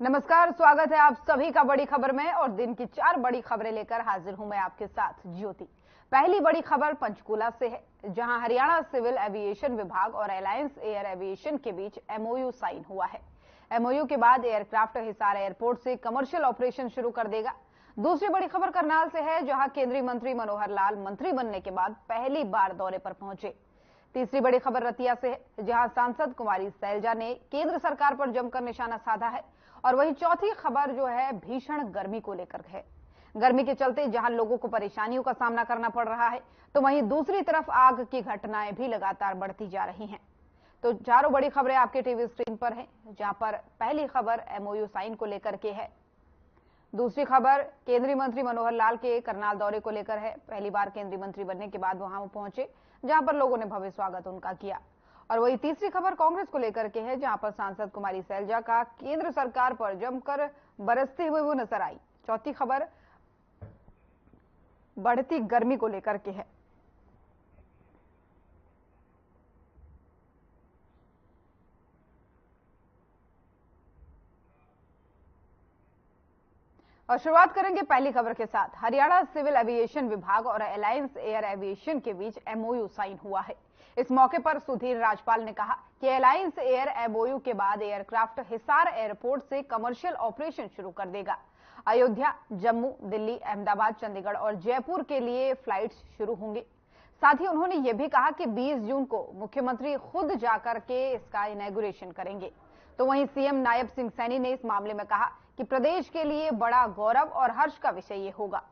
नमस्कार, स्वागत है आप सभी का बड़ी खबर में। और दिन की 4 बड़ी खबरें लेकर हाजिर हूं मैं आपके साथ ज्योति। पहली बड़ी खबर पंचकूला से है, जहां हरियाणा सिविल एविएशन विभाग और अलायंस एयर एविएशन के बीच एमओयू साइन हुआ है। एमओयू के बाद एयरक्राफ्ट हिसार एयरपोर्ट से कमर्शियल ऑपरेशन शुरू कर देगा। दूसरी बड़ी खबर करनाल से है, जहां केंद्रीय मंत्री मनोहर लाल मंत्री बनने के बाद पहली बार दौरे पर पहुंचे। तीसरी बड़ी खबर रतिया से है, जहां सांसद कुमारी सैलजा ने केंद्र सरकार पर जमकर निशाना साधा है। और वहीं चौथी खबर जो है भीषण गर्मी को लेकर है। गर्मी के चलते जहां लोगों को परेशानियों का सामना करना पड़ रहा है, तो वहीं दूसरी तरफ आग की घटनाएं भी लगातार बढ़ती जा रही हैं। तो चारों बड़ी खबरें आपके टीवी स्क्रीन पर हैं, जहां पर पहली खबर एमओयू साइन को लेकर के है। दूसरी खबर केंद्रीय मंत्री मनोहर लाल के करनाल दौरे को लेकर है। पहली बार केंद्रीय मंत्री बनने के बाद वहां वो पहुंचे, जहां पर लोगों ने भव्य स्वागत उनका किया। और वही तीसरी खबर कांग्रेस को लेकर के है, जहां पर सांसद कुमारी सैलजा का केंद्र सरकार पर जमकर बरसते हुए वो नजर आई। चौथी खबर बढ़ती गर्मी को लेकर के है। और शुरुआत करेंगे पहली खबर के साथ। हरियाणा सिविल एविएशन विभाग और अलायंस एयर एविएशन के बीच एमओयू साइन हुआ है। इस मौके पर सुधीर राजपाल ने कहा कि अलायंस एयर एमओयू के बाद एयरक्राफ्ट हिसार एयरपोर्ट से कमर्शियल ऑपरेशन शुरू कर देगा। अयोध्या, जम्मू, दिल्ली, अहमदाबाद, चंडीगढ़ और जयपुर के लिए फ्लाइट्स शुरू होंगी। साथ ही उन्होंने ये भी कहा कि 20 जून को मुख्यमंत्री खुद जाकर के इसका इनॉग्रेशन करेंगे। तो वहीं सीएम नायब सिंह सैनी ने इस मामले में कहा कि प्रदेश के लिए बड़ा गौरव और हर्ष का विषय ये होगा।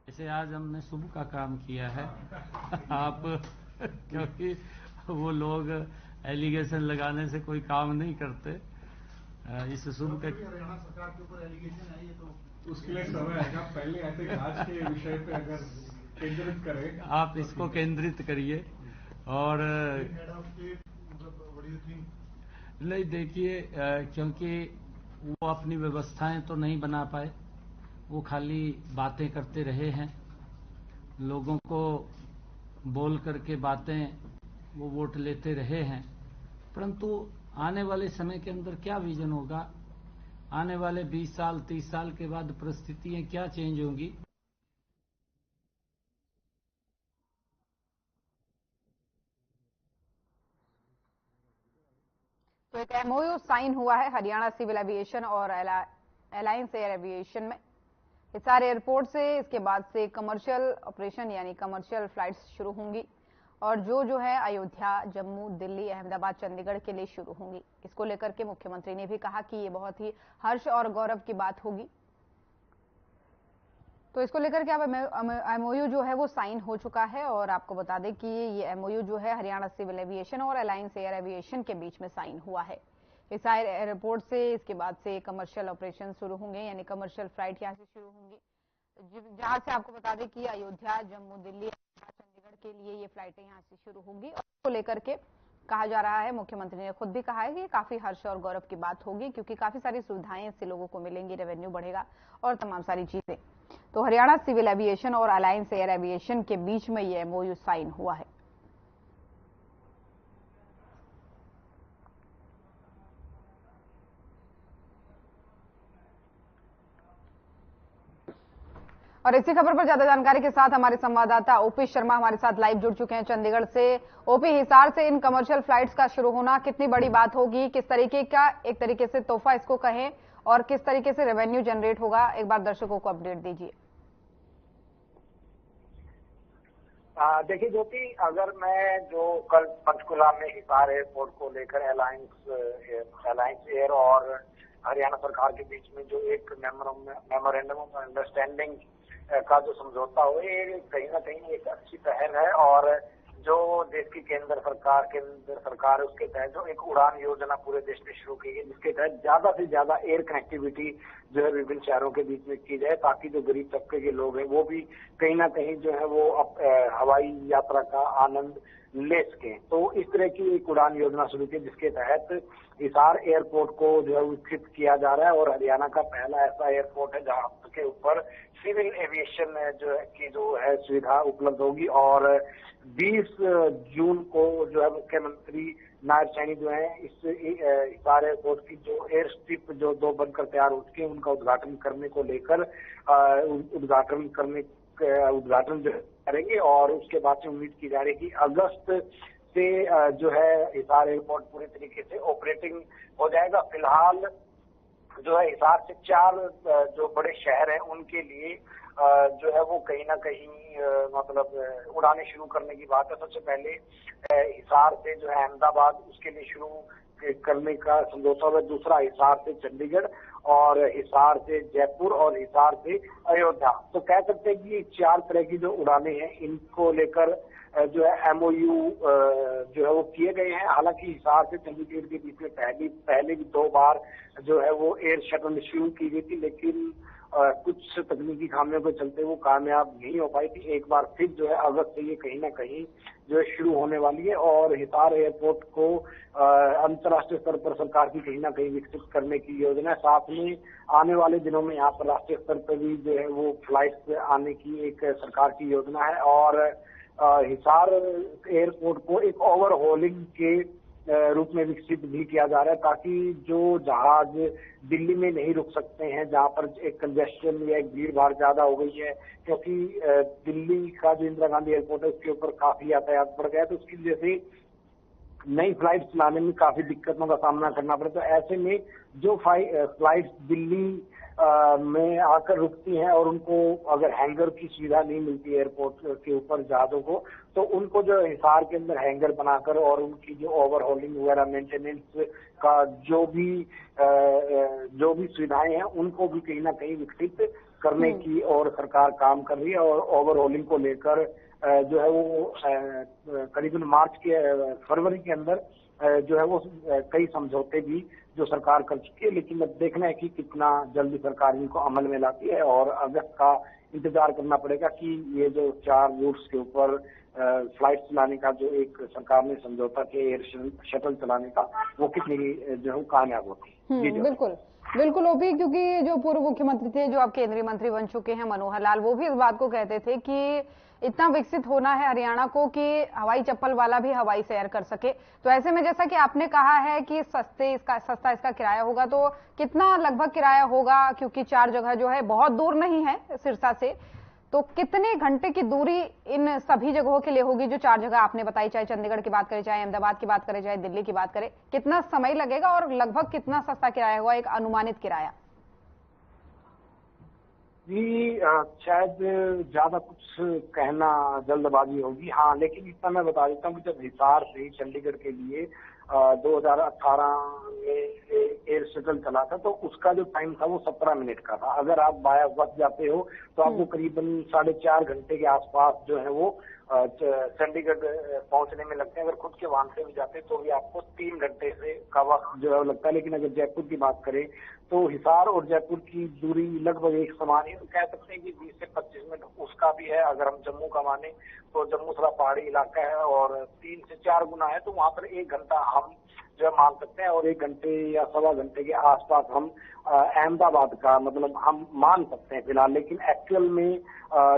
जैसे आज हमने शुभ का काम किया है आप क्योंकि वो लोग एलिगेशन लगाने से कोई काम नहीं करते। इस शुभ का हरियाणा सरकार के ऊपर एलिगेशन है, ये तो उसके लिए समय आएगा। पहले ऐसे आज के विषय पे अगर केंद्रित करें, आप इसको केंद्रित करिए। और नहीं, देखिए, क्योंकि वो अपनी व्यवस्थाएं तो नहीं बना पाए, वो खाली बातें करते रहे हैं। लोगों को बोल करके बातें वो वोट लेते रहे हैं, परंतु आने वाले समय के अंदर क्या विजन होगा, आने वाले 20 साल 30 साल के बाद परिस्थितियां क्या चेंज होंगी। तो एक एमओयू साइन हुआ है हरियाणा सिविल एविएशन और अलायंस एयर एविएशन में। हिसार एयरपोर्ट से इसके बाद से कमर्शियल ऑपरेशन यानी कमर्शियल फ्लाइट्स शुरू होंगी और जो है अयोध्या, जम्मू, दिल्ली, अहमदाबाद, चंडीगढ़ के लिए शुरू होंगी। इसको लेकर के मुख्यमंत्री ने भी कहा कि ये बहुत ही हर्ष और गौरव की बात होगी। तो इसको लेकर के अब एमओयू जो है वो साइन हो चुका है। और आपको बता दें कि ये एमओयू जो है हरियाणा सिविल एविएशन और अलायंस एयर एविएशन के बीच में साइन हुआ है। हिसार एयरपोर्ट से इसके बाद से कमर्शियल ऑपरेशन शुरू होंगे, यानी कमर्शियल फ्लाइट यहाँ से शुरू होंगी, जहां से आपको बता दें कि अयोध्या, जम्मू, दिल्ली, चंडीगढ़ के लिए ये फ्लाइटें यहाँ से शुरू होंगी। और इसको लेकर के कहा जा रहा है, मुख्यमंत्री ने खुद भी कहा है कि काफी हर्ष और गौरव की बात होगी, क्योंकि काफी सारी सुविधाएं इससे लोगों को मिलेंगी, रेवेन्यू बढ़ेगा और तमाम सारी चीजें। तो हरियाणा सिविल एविएशन और अलायंस एयर एविएशन के बीच में ये एमओयू साइन हुआ है। और इसी खबर पर ज्यादा जानकारी के साथ हमारे संवाददाता ओपी शर्मा हमारे साथ लाइव जुड़ चुके हैं चंडीगढ़ से। ओपी, हिसार से इन कमर्शियल फ्लाइट्स का शुरू होना कितनी बड़ी बात होगी, किस तरीके का एक तरीके से तोहफा इसको कहें, और किस तरीके से रेवेन्यू जनरेट होगा, एक बार दर्शकों को अपडेट दीजिए। देखिए ज्योति, अगर मैं जो कल पंचकुला में हिसार एयरपोर्ट को लेकर अलायंस एयर और हरियाणा सरकार के बीच में जो एक मेमोरेंडम ऑफ अंडरस्टैंडिंग का जो समझौता हुआ, ये कहीं ना कहीं एक अच्छी पहल है। और जो देश की केंद्र सरकार उसके तहत जो एक उड़ान योजना पूरे देश में शुरू की गई, जिसके तहत ज्यादा से ज्यादा एयर कनेक्टिविटी जो है विभिन्न शहरों के बीच में की जाए, ताकि जो गरीब तबके के लोग हैं वो भी कहीं ना कहीं जो है वो हवाई यात्रा का आनंद ले सकें। तो इस तरह की एक उड़ान योजना शुरू की जिसके तहत हिसार एयरपोर्ट को जो है विकसित किया जा रहा है और हरियाणा का पहला ऐसा एयरपोर्ट है जहां के ऊपर सिविल एविएशन जो है सुविधा उपलब्ध होगी। और 20 जून को जो है मुख्यमंत्री नायब सैनी जो है इस हिसार एयरपोर्ट की जो एयर स्ट्रिप जो 2 बनकर तैयार हो चुकी है उनका उद्घाटन करने को लेकर उद्घाटन जो करेंगे। और उसके बाद से उम्मीद की जा रही है कि अगस्त से जो है हिसार एयरपोर्ट पूरी तरीके से ऑपरेटिंग हो जाएगा। फिलहाल जो है हिसार से 4 जो बड़े शहर हैं उनके लिए जो है वो कहीं ना कहीं मतलब उड़ानें शुरू करने की बात है। सबसे पहले हिसार से जो है अहमदाबाद उसके लिए शुरू करने का समझौता हुआ। दूसरा हिसार से चंडीगढ़ और हिसार से जयपुर और हिसार से अयोध्या। तो कह सकते हैं कि 4 तरह की जो उड़ानें हैं इनको लेकर जो है MOU जो है वो किए गए हैं। हालांकि हिसार से चंडीगढ़ के बीच में पहले भी 2 बार जो है वो एयर शटल शुरू की गई थी, लेकिन कुछ तकनीकी खामियों के चलते वो कामयाब नहीं हो पाई थी। एक बार फिर जो है अगस्त से ये कहीं ना कहीं जो है शुरू होने वाली है। और हिसार एयरपोर्ट को अंतर्राष्ट्रीय स्तर पर सरकार की कहीं ना कहीं विकसित करने की योजना है। साथ में आने वाले दिनों में यहाँ पर राष्ट्रीय स्तर पर भी जो है वो फ्लाइट आने की एक सरकार की योजना है। और हिसार एयरपोर्ट को एक ओवरहॉलिंग के रूप में विकसित भी किया जा रहा है ताकि जो जहाज दिल्ली में नहीं रुक सकते हैं, जहां पर एक कंजेशन या एक भीड़ भाड़ ज्यादा हो गई है, क्योंकि दिल्ली का जो इंदिरा गांधी एयरपोर्ट है उसके ऊपर काफी यातायात बढ़ गया है, तो उसकी वजह से नई फ्लाइट चलाने में काफी दिक्कतों का सामना करना पड़े। तो ऐसे में जो फ्लाइट दिल्ली में आकर रुकती हैं और उनको अगर हैंगर की सुविधा नहीं मिलती एयरपोर्ट के ऊपर जहाजों को, तो उनको जो हिसार के अंदर हैंगर बनाकर और उनकी जो ओवरहॉलिंग वगैरह मेंटेनेंस का जो भी सुविधाएं हैं उनको भी कहीं ना कहीं विकसित करने की और सरकार काम कर रही है। और ओवरहॉलिंग को लेकर जो है वो करीबन फरवरी के अंदर जो है वो कई समझौते भी जो सरकार कर चुकी है, लेकिन अब देखना है कि कितना जल्दी सरकार इनको अमल में लाती है। और अगस्त का इंतजार करना पड़ेगा कि ये जो 4 रूट्स के ऊपर फ्लाइट चलाने का जो एक सरकार ने समझौता किया एयर शटल चलाने का, वो कितनी जो है कामयाब होती है। बिल्कुल ओपी, क्योंकि जो पूर्व मुख्यमंत्री थे, जो अब केंद्रीय मंत्री बन चुके हैं मनोहर लाल, वो भी इस बात को कहते थे कि इतना विकसित होना है हरियाणा को कि हवाई चप्पल वाला भी हवाई सैर कर सके। तो ऐसे में जैसा कि आपने कहा है कि सस्ता इसका किराया होगा, तो कितना लगभग किराया होगा, क्योंकि 4 जगह जो है बहुत दूर नहीं है सिरसा से, तो कितने घंटे की दूरी इन सभी जगहों के लिए होगी जो 4 जगह आपने बताई, चाहे चंडीगढ़ की बात करें, चाहे अहमदाबाद की बात करें, चाहे दिल्ली की बात करें, कितना समय लगेगा और लगभग कितना सस्ता किराया होगा, एक अनुमानित किराया? जी शायद ज्यादा कुछ कहना जल्दबाजी होगी, हाँ, लेकिन इतना मैं बता देता हूँ कि जब हिसार से चंडीगढ़ के लिए 2018 में एयर शटल चला था तो उसका जो टाइम था वो 17 मिनट का था। अगर आप बाया बस जाते हो तो आपको करीबन 4.5 घंटे के आसपास जो है वो चंडीगढ़ पहुंचने में लगते हैं। अगर खुद के वाहन से भी जाते तो भी आपको 3 घंटे से का वक्त जो है लगता है। लेकिन अगर जयपुर की बात करें तो हिसार और जयपुर की दूरी लगभग एक समान है, कह सकते हैं कि 20 से 25 मिनट उसका भी है। अगर हम जम्मू का माने तो जम्मू थोड़ा पहाड़ी इलाका है और 3 से 4 गुना है, तो वहां पर 1 घंटा हम जो है मान सकते हैं और 1 घंटे या 1.25 घंटे के आसपास हम अहमदाबाद का मतलब हम मान सकते हैं फिलहाल। लेकिन एक्चुअल में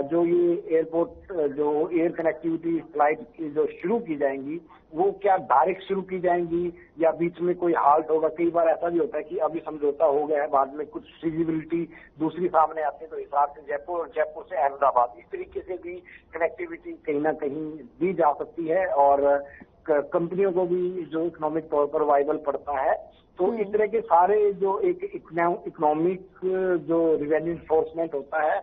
जो ये एयरपोर्ट जो एयर कनेक्टिविटी फ्लाइट की जो शुरू की जाएंगी वो क्या डायरेक्ट शुरू की जाएंगी या बीच में कोई हाल्ट होगा। कई बार ऐसा भी होता है कि अभी समझौता हो गया है, बाद में कुछ फिजिबिलिटी दूसरी सामने आती है, तो हिसार से जयपुर और जयपुर से अहमदाबाद इस तरीके से भी कनेक्टिविटी कहीं ना कहीं दी जा सकती है और कंपनियों को भी जो इकोनॉमिक तौर पर वाइबल पड़ता है। तो इस तरह के सारे जो एक इकोनॉमिक जो रिवेन्यू इन्फोर्समेंट होता है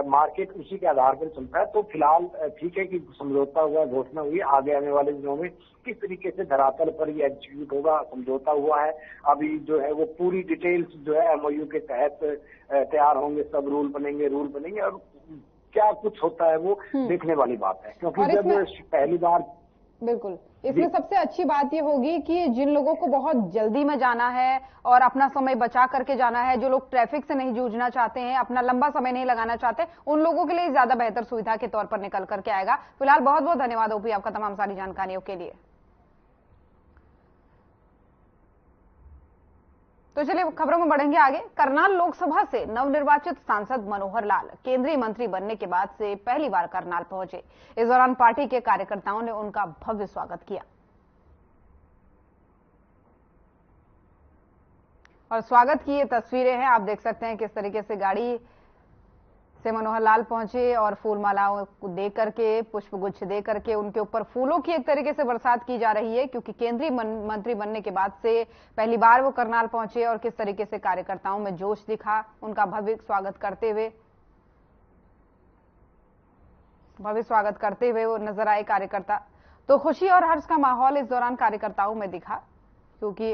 मार्केट उसी के आधार पर चलता है। तो फिलहाल ठीक है कि समझौता हुआ, घोषणा हुई, आगे आने वाले दिनों में किस तरीके से धरातल पर ये एग्जीक्यूट होगा, समझौता हुआ है, अभी जो है वो पूरी डिटेल्स जो है MOU के तहत तैयार होंगे, सब रूल बनेंगे और क्या कुछ होता है वो देखने वाली बात है। क्योंकि जब पहली बार बिल्कुल। इसमें सबसे अच्छी बात ये होगी कि जिन लोगों को बहुत जल्दी में जाना है और अपना समय बचा करके जाना है, जो लोग ट्रैफिक से नहीं जूझना चाहते हैं, अपना लंबा समय नहीं लगाना चाहते, उन लोगों के लिए ज्यादा बेहतर सुविधा के तौर पर निकल करके आएगा। फिलहाल बहुत बहुत धन्यवाद ओपी आपका तमाम सारी जानकारियों के लिए। तो चलिए खबरों में बढ़ेंगे आगे। करनाल लोकसभा से नवनिर्वाचित सांसद मनोहर लाल केंद्रीय मंत्री बनने के बाद से पहली बार करनाल पहुंचे। इस दौरान पार्टी के कार्यकर्ताओं ने उनका भव्य स्वागत किया और स्वागत की ये तस्वीरें हैं, आप देख सकते हैं किस तरीके से गाड़ी से मनोहर लाल पहुंचे और फूल मालाओं को दे करके, पुष्प गुच्छ दे करके उनके ऊपर फूलों की एक तरीके से बरसात की जा रही है, क्योंकि केंद्रीय मंत्री बनने के बाद से पहली बार वो करनाल पहुंचे और किस तरीके से कार्यकर्ताओं में जोश दिखा, उनका भव्य स्वागत करते हुए वो नजर आए कार्यकर्ता। तो खुशी और हर्ष का माहौल इस दौरान कार्यकर्ताओं में दिखा, क्योंकि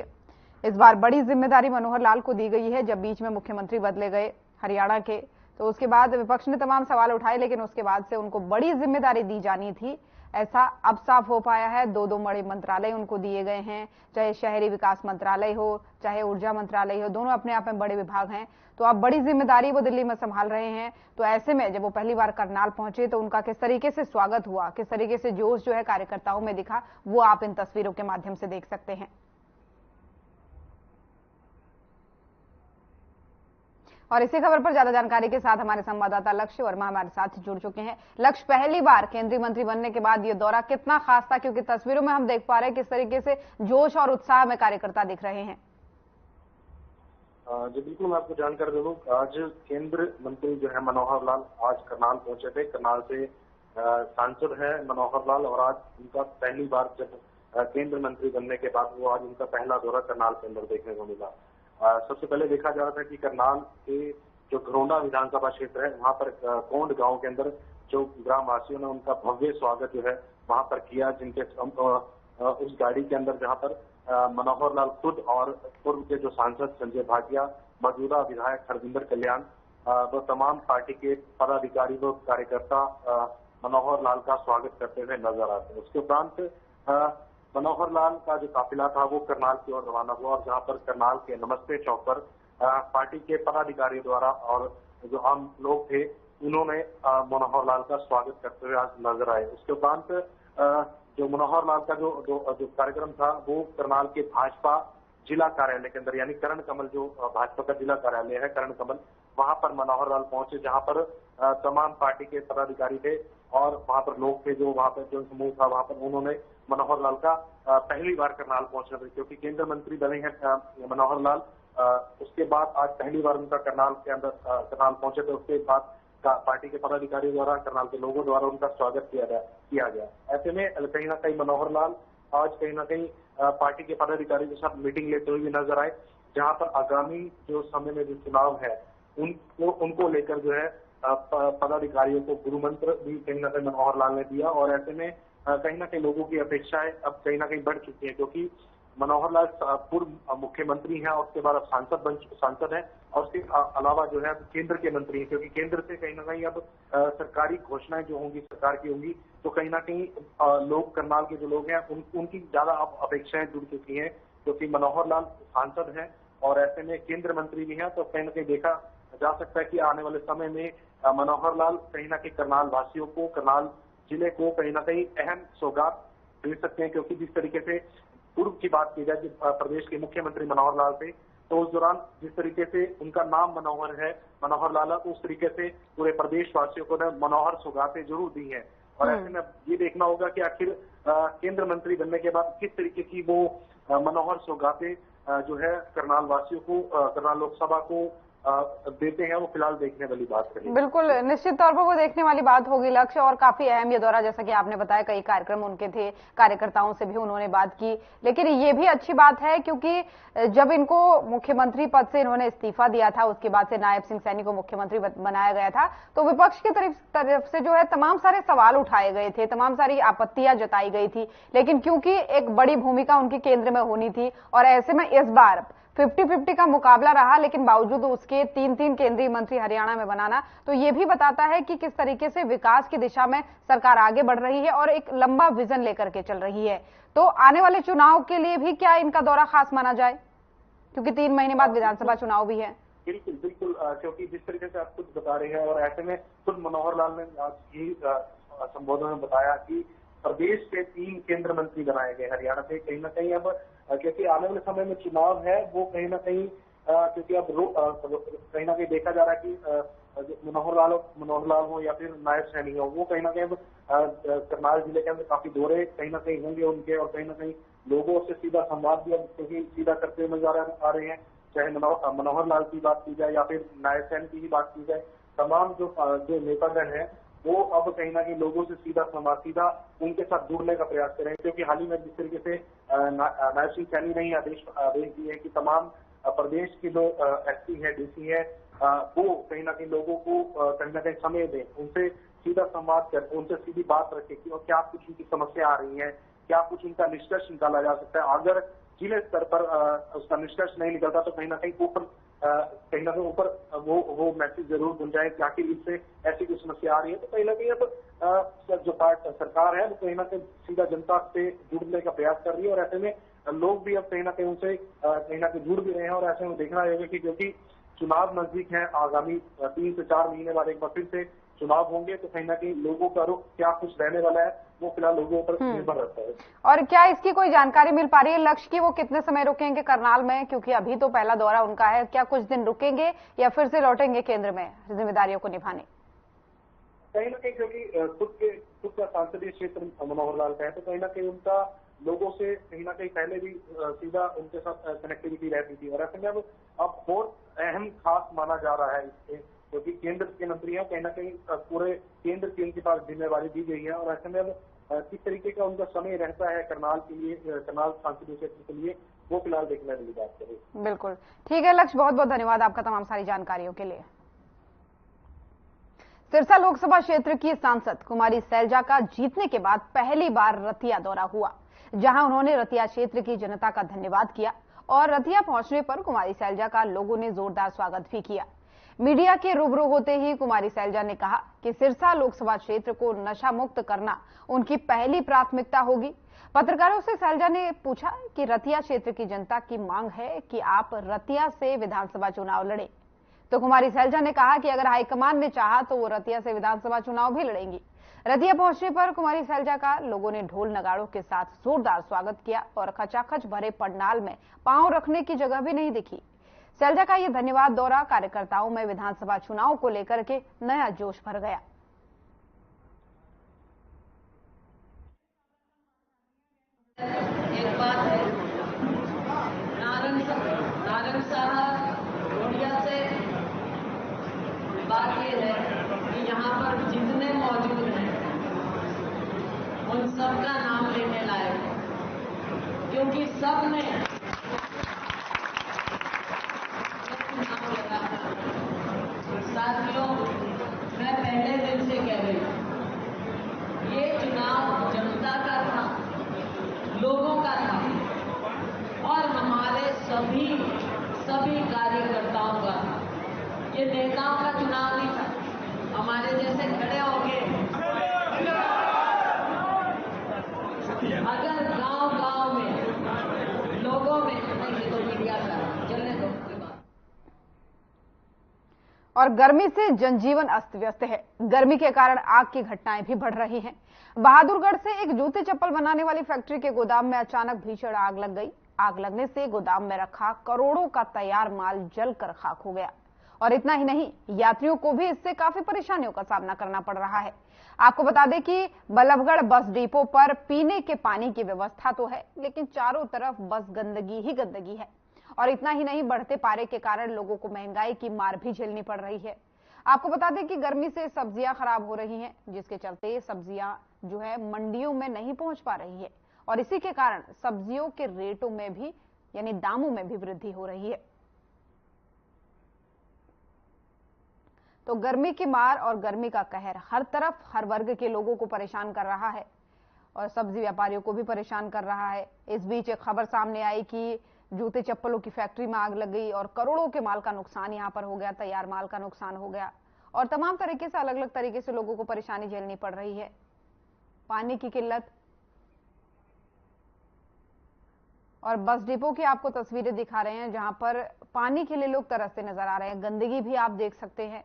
इस बार बड़ी जिम्मेदारी मनोहर लाल को दी गई है। जब बीच में मुख्यमंत्री बदले गए हरियाणा के, तो उसके बाद विपक्ष ने तमाम सवाल उठाए, लेकिन उसके बाद से उनको बड़ी जिम्मेदारी दी जानी थी, ऐसा अब साफ हो पाया है। दो बड़े मंत्रालय उनको दिए गए हैं, चाहे शहरी विकास मंत्रालय हो, चाहे ऊर्जा मंत्रालय हो, दोनों अपने आप में बड़े विभाग हैं। तो अब बड़ी जिम्मेदारी वो दिल्ली में संभाल रहे हैं। तो ऐसे में जब वो पहली बार करनाल पहुंचे तो उनका किस तरीके से स्वागत हुआ, किस तरीके से जोश जो है कार्यकर्ताओं में दिखा, वो आप इन तस्वीरों के माध्यम से देख सकते हैं। और इसी खबर पर ज्यादा जानकारी के साथ हमारे संवाददाता लक्ष्य वर्मा हमारे साथ जुड़ चुके हैं। लक्ष्य, पहली बार केंद्रीय मंत्री बनने के बाद ये दौरा कितना खास था, क्योंकि तस्वीरों में हम देख पा रहे हैं किस तरीके से जोश और उत्साह में कार्यकर्ता दिख रहे हैं। जी बिल्कुल, मैं आपको जानकारी दे दूं, आज केंद्र मंत्री जो है मनोहर लाल आज करनाल पहुंचे थे। करनाल से सांसद है मनोहर लाल और आज उनका पहली बार जब केंद्र मंत्री बनने के बाद वो आज उनका पहला दौरा करनाल के अंदर देखने को मिला। सबसे पहले देखा जा रहा था कि करनाल के जो घरोंडा विधानसभा क्षेत्र है वहां पर कोंड गांव के अंदर जो ग्रामवासियों ने उनका भव्य स्वागत जो है वहां पर किया, जिनके उस गाड़ी के अंदर जहां पर मनोहर लाल खुद और पूर्व के जो सांसद संजय भाटिया, मौजूदा विधायक हरविंदर कल्याण, वो तमाम पार्टी के पदाधिकारी व कार्यकर्ता मनोहर लाल का स्वागत करते हुए नजर आते हैं। उसके उपरांत मनोहर लाल का जो काफिला था वो करनाल की ओर रवाना हुआ और जहां पर करनाल के नमस्ते चौक पर पार्टी के पदाधिकारियों द्वारा और जो आम लोग थे उन्होंने मनोहर लाल का स्वागत करते हुए आज नजर आए। उसके उपरांत जो मनोहर लाल का जो कार्यक्रम था वो करनाल के भाजपा जिला कार्यालय के अंदर, यानी करण कमल जो भाजपा का जिला कार्यालय है करण कमल, वहां पर मनोहर लाल पहुंचे, जहां पर तमाम पार्टी के पदाधिकारी थे और वहां पर लोग थे, जो वहां पर जो समूह था वहां पर उन्होंने मनोहर लाल का पहली बार करनाल पहुंचने पर, क्योंकि केंद्र मंत्री बने हैं मनोहर लाल, उसके बाद आज पहली बार उनका करनाल के अंदर करनाल पहुंचे थे। उसके बाद पार्टी के पदाधिकारियों द्वारा, करनाल के लोगों द्वारा उनका स्वागत किया गया। ऐसे में कहीं ना कहीं मनोहर लाल आज कहीं ना कहीं पार्टी के पदाधिकारियों के साथ मीटिंग लेते हुए भी नजर आए, जहां पर आगामी जो समय में जो चुनाव है उनको लेकर जो है पदाधिकारियों को गुरु मंत्र भी कहीं ना कहीं मनोहर लाल ने दिया। और ऐसे में कहीं ना कहीं लोगों की अपेक्षाएं अब कहीं ना कहीं बढ़ चुकी है, क्योंकि मनोहर लाल पूर्व मुख्यमंत्री हैं और उसके बाद अब सांसद हैं और उसके अलावा जो है केंद्र के मंत्री हैं, क्योंकि केंद्र से कहीं ना कहीं अब सरकारी घोषणाएं जो होंगी सरकार की होंगी, तो कहीं ना कहीं लोग करनाल के जो लोग हैं उनकी ज्यादा अब अपेक्षाएं जुड़ चुकी हैं, क्योंकि मनोहर लाल सांसद हैं और ऐसे में केंद्र मंत्री भी हैं। तो कहीं ना कहीं देखा जा सकता है कि आने वाले समय में मनोहर लाल कहीं ना कहीं करनाल वासियों को, करनाल जिले को कहीं ना कहीं अहम सौगात दे सकते हैं, क्योंकि जिस तरीके से पूर्व की बात की जाए प्रदेश के मुख्यमंत्री मनोहर लाल थे, तो उस दौरान जिस तरीके से उनका नाम मनोहर है, मनोहर लाल, उस तरीके से पूरे प्रदेश वासियों को ने मनोहर सौगातें जरूर दी हैं। और ऐसे में ये देखना होगा कि आखिर केंद्र मंत्री बनने के बाद किस तरीके की वो मनोहर सौगातें जो है करनाल वासियों को, करनाल लोकसभा को देते हैं, वो फिलहाल देखने वाली बात है। बिल्कुल, निश्चित तौर पर वो देखने वाली बात होगी लक्ष्य, और काफी अहम ये दौरा, जैसा कि आपने बताया कई कार्यक्रम उनके थे, कार्यकर्ताओं से भी उन्होंने बात की। लेकिन ये भी अच्छी बात है क्योंकि जब इनको मुख्यमंत्री पद से इन्होंने इस्तीफा दिया था, उसके बाद से नायब सिंह सैनी को मुख्यमंत्री बनाया गया था, तो विपक्ष की तरफ से जो है तमाम सारे सवाल उठाए गए थे, तमाम सारी आपत्तियां जताई गई थी। लेकिन क्योंकि एक बड़ी भूमिका उनकी केंद्र में होनी थी और ऐसे में इस बार 50-50 का मुकाबला रहा, लेकिन बावजूद उसके 3-3 केंद्रीय मंत्री हरियाणा में बनाना तो ये भी बताता है कि किस तरीके से विकास की दिशा में सरकार आगे बढ़ रही है और एक लंबा विजन लेकर के चल रही है। तो आने वाले चुनाव के लिए भी क्या इनका दौरा खास माना जाए, क्योंकि 3 महीने बाद विधानसभा चुनाव भी है? बिल्कुल बिल्कुल, क्योंकि जिस तरीके से आप खुद बता रहे हैं और ऐसे में खुद मनोहर लाल ने आज यही संबोधन में बताया कि प्रदेश के 3 केंद्र मंत्री बनाए गए हरियाणा से। कहीं ना कहीं अब क्योंकि आने वाले समय में चुनाव है, वो कहीं ना कहीं क्योंकि अब कहीं ना कहीं देखा जा रहा है कि मनोहर लाल हो या फिर नायब सैनी हो, वो कहीं ना कहीं अब करनाल जिले के अंदर काफी दौरे कहीं ना कहीं होंगे उनके, और कहीं ना कहीं लोगों से सीधा संवाद भी अब क्योंकि सीधा करते हुए नजर आ रहे हैं। चाहे मनोहर लाल की बात की जाए या फिर नायब सैनी की ही बात की जाए, तमाम जो नेतागण हैं वो अब कहीं ना कहीं लोगों से सीधा उनके साथ जुड़ने का प्रयास करें। क्योंकि हाल ही में जिस तरीके से नायब सिंह सैनी ने ही आदेश दिए हैं कि तमाम प्रदेश के जो एसपी है, डीसी है, वो कहीं ना कहीं लोगों को कहीं ना कहीं समय दें, उनसे सीधा संवाद कर, उनसे सीधी बात रखें कि क्या कुछ उनकी समस्या आ रही है, क्या कुछ उनका निष्कर्ष निकाला जा सकता है। अगर जिले स्तर पर उसका निष्कर्ष नहीं निकलता तो कहीं ना कहीं ऊपर वो मैसेज जरूर गुंजाए कि आखिर इससे ऐसी कोई समस्या आ रही है। तो कहीं ना कहीं अब जो सरकार है वो कहीं ना कहीं सीधा जनता से जुड़ने का प्रयास कर रही है, और ऐसे में लोग भी अब कहीं ना कहीं उनसे कहीं ना कहीं जुड़ भी रहे हैं। और ऐसे में देखना होगा कि क्योंकि चुनाव नजदीक है, आगामी 3 से 4 महीने बाद एक बार फिर से चुनाव होंगे, तो कहीं ना कहीं लोगों का रुख क्या कुछ रहने वाला है वो फिलहाल लोगों पर निर्भर रहता है। और क्या इसकी कोई जानकारी मिल पा रही है लक्ष्य की, वो कितने समय रुकेंगे करनाल में, क्योंकि अभी तो पहला दौरा उनका है, क्या कुछ दिन रुकेंगे या फिर से लौटेंगे केंद्र में जिम्मेदारियों को निभाने? कहीं ना कहीं क्योंकि खुद का संसदीय क्षेत्र मनोहर लाल का है, तो कहीं ना कहीं उनका लोगों से कहीं ना कहीं पहले भी सीधा उनके साथ कनेक्टिविटी रहती थी, और ऐसे में अब और अहम खास माना जा रहा है इससे, क्योंकि केंद्र के मंत्री हैं, कहीं ना कहीं पूरे केंद्र की उनके पास जिम्मेवारी दी गई है। और ऐसे में अब किस तरीके का उनका समय रहता है करनाल के लिए, करनाल संसदीय क्षेत्र के लिए, वो फिलहाल देखने वाली बात करें। बिल्कुल ठीक है लक्ष्य, बहुत बहुत धन्यवाद आपका तमाम सारी जानकारियों के लिए। सिरसा लोकसभा क्षेत्र की सांसद कुमारी सैलजा का जीतने के बाद पहली बार रतिया दौरा हुआ, जहां उन्होंने रतिया क्षेत्र की जनता का धन्यवाद किया और रतिया पहुंचने पर कुमारी सैलजा का लोगों ने जोरदार स्वागत भी किया। मीडिया के रूबरू होते ही कुमारी सैलजा ने कहा कि सिरसा लोकसभा क्षेत्र को नशा मुक्त करना उनकी पहली प्राथमिकता होगी। पत्रकारों से सैलजा ने पूछा कि रतिया क्षेत्र की जनता की मांग है कि आप रतिया से विधानसभा चुनाव लड़ें, तो कुमारी सैलजा ने कहा कि अगर हाईकमान ने चाहा तो वो रतिया से विधानसभा चुनाव भी लड़ेंगी। रतिया पहुंचने पर कुमारी सैलजा का लोगों ने ढोल नगाड़ों के साथ जोरदार स्वागत किया और खचाखच भरे पंडाल में पांव रखने की जगह भी नहीं दिखी। सैलजा का ये धन्यवाद दौरा कार्यकर्ताओं में विधानसभा चुनाव को लेकर के नया जोश भर गया। एक बात है, नारंग साहब गोड़िया से बात ये है कि यहाँ पर जितने मौजूद हैं उन सबका नाम लेने लायक है, क्योंकि सब ने नाम लगा। साथियों, मैं पहले दिन से कह रही हूँ, ये चुनाव जनता का था, लोगों का था, और हमारे सभी कार्यकर्ताओं का था। ये नेताओं का चुनाव नहीं था। हमारे जैसे खड़े होंगे, अगर गांव में लोगों में नहीं तो मीडिया का चलने दो। और गर्मी से जनजीवन अस्त व्यस्त है। गर्मी के कारण आग की घटनाएं भी बढ़ रही हैं। बहादुरगढ़ से एक जूते चप्पल बनाने वाली फैक्ट्री के गोदाम में अचानक भीषण आग लग गई। आग लगने से गोदाम में रखा करोड़ों का तैयार माल जलकर खाक हो गया। और इतना ही नहीं, यात्रियों को भी इससे काफी परेशानियों का सामना करना पड़ रहा है। आपको बता दें कि बल्लभगढ़ बस डिपो पर पीने के पानी की व्यवस्था तो है, लेकिन चारों तरफ बस गंदगी ही गंदगी है। और इतना ही नहीं, बढ़ते पारे के कारण लोगों को महंगाई की मार भी झेलनी पड़ रही है। आपको बता दें कि गर्मी से सब्जियां खराब हो रही हैं, जिसके चलते सब्जियां जो है मंडियों में नहीं पहुंच पा रही है, और इसी के कारण सब्जियों के रेटों में भी यानी दामों में भी वृद्धि हो रही है। तो गर्मी की मार और गर्मी का कहर हर तरफ हर वर्ग के लोगों को परेशान कर रहा है और सब्जी व्यापारियों को भी परेशान कर रहा है। इस बीच एक खबर सामने आई कि जूते चप्पलों की फैक्ट्री में आग लग गई और करोड़ों के माल का नुकसान यहां पर हो गया, तैयार माल का नुकसान हो गया और तमाम तरीके से अलग अलग तरीके से लोगों को परेशानी झेलनी पड़ रही है। पानी की किल्लत और बस डिपो की आपको तस्वीरें दिखा रहे हैं जहां पर पानी के लिए लोग तरसते नजर आ रहे हैं। गंदगी भी आप देख सकते हैं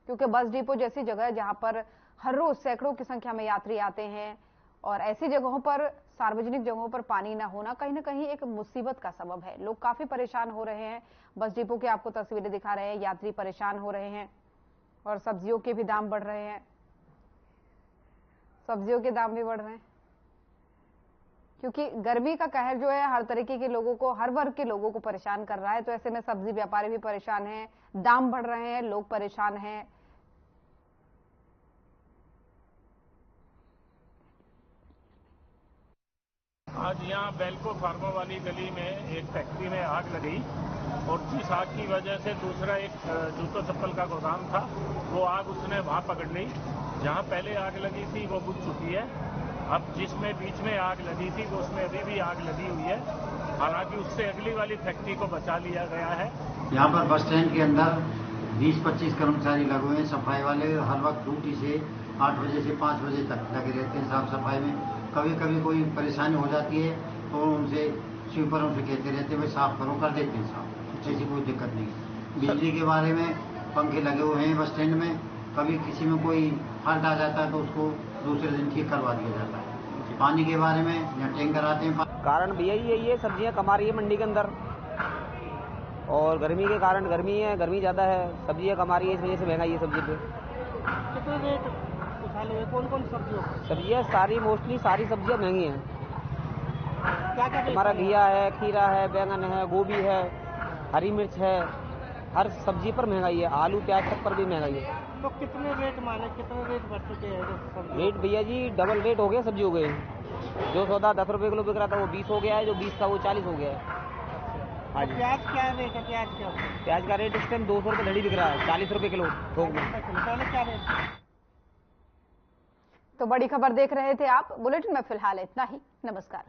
क्योंकि बस डिपो जैसी जगह है जहां पर हर रोज सैकड़ों की संख्या में यात्री आते हैं और ऐसी जगहों पर, सार्वजनिक जगहों पर पानी ना होना कहीं ना कहीं एक मुसीबत का सबब है। लोग काफी परेशान हो रहे हैं। बस डिपो की आपको तस्वीरें दिखा रहे हैं, यात्री परेशान हो रहे हैं और सब्जियों के भी दाम बढ़ रहे हैं। सब्जियों के दाम भी बढ़ रहे हैं क्योंकि गर्मी का कहर जो है हर तरीके के लोगों को, हर वर्ग के लोगों को परेशान कर रहा है। तो ऐसे में सब्जी व्यापारी भी परेशान हैं, दाम बढ़ रहे हैं, लोग परेशान हैं। आज यहाँ बेल्को फार्मा वाली गली में एक फैक्ट्री में आग लगी और जिस आग की वजह से दूसरा एक जूतों चप्पल का गोदाम था, वो आग उसने वहां पकड़ ली। जहां पहले आग लगी थी वो बुझ चुकी है। अब जिसमें बीच में आग लगी थी वो उसमें अभी भी आग लगी हुई है। हालांकि उससे अगली वाली फैक्ट्री को बचा लिया गया है। यहाँ पर बस स्टैंड के अंदर 20-25 कर्मचारी लगे हुए हैं सफाई वाले। हर वक्त ड्यूटी से 8 बजे से 5 बजे तक लगे रहते हैं साफ सफाई में। कभी कभी कोई परेशानी हो जाती है तो उनसे स्वीपरों से कहते रहते हैं भाई साफ करो, कर देते हैं साफ, ऐसी कोई दिक्कत नहीं। बिजली के बारे में पंखे लगे हुए हैं बस स्टैंड में, कभी किसी में कोई फॉल्ट आ जाता है तो उसको दूसरे दिन ठीक करवा दिया जाता है। पानी के बारे में यहाँ टैंकर आते हैं। कारण भैया यही है, सब्जियां कमा रही है मंडी के अंदर और गर्मी के कारण, गर्मी है, गर्मी ज़्यादा है, सब्जियां कमा रही है, इस वजह से महंगाई है सब्जी पे। कितने रेट उछाले हुए, कौन कौन सब्जियों? सब्जियां सारी, मोस्टली सारी सब्जियां महंगी हैं। क्या क्या? हमारा घिया है, खीरा है, बैंगन है, गोभी है, हरी मिर्च है, हर सब्जी पर महंगाई है। आलू प्याज तक पर भी महंगाई है। तो कितने रेट माने, कितने रेट बढ़ चुके हैं? रेट भैया जी डबल रेट हो गया सब्जी हो गए। जो सौदा 10 रुपए किलो बिक रहा था वो 20 हो गया है, जो 20 था वो 40 हो गया है। हाँ जी। प्याज क्या रेट है? प्याज का रेट इस टाइम 200 रुपये धड़ी बिक रहा है, 40 रुपए किलो थोक में। पहले क्या रेट? तो बड़ी खबर देख रहे थे आप। बुलेटिन में फिलहाल इतना ही। नमस्कार।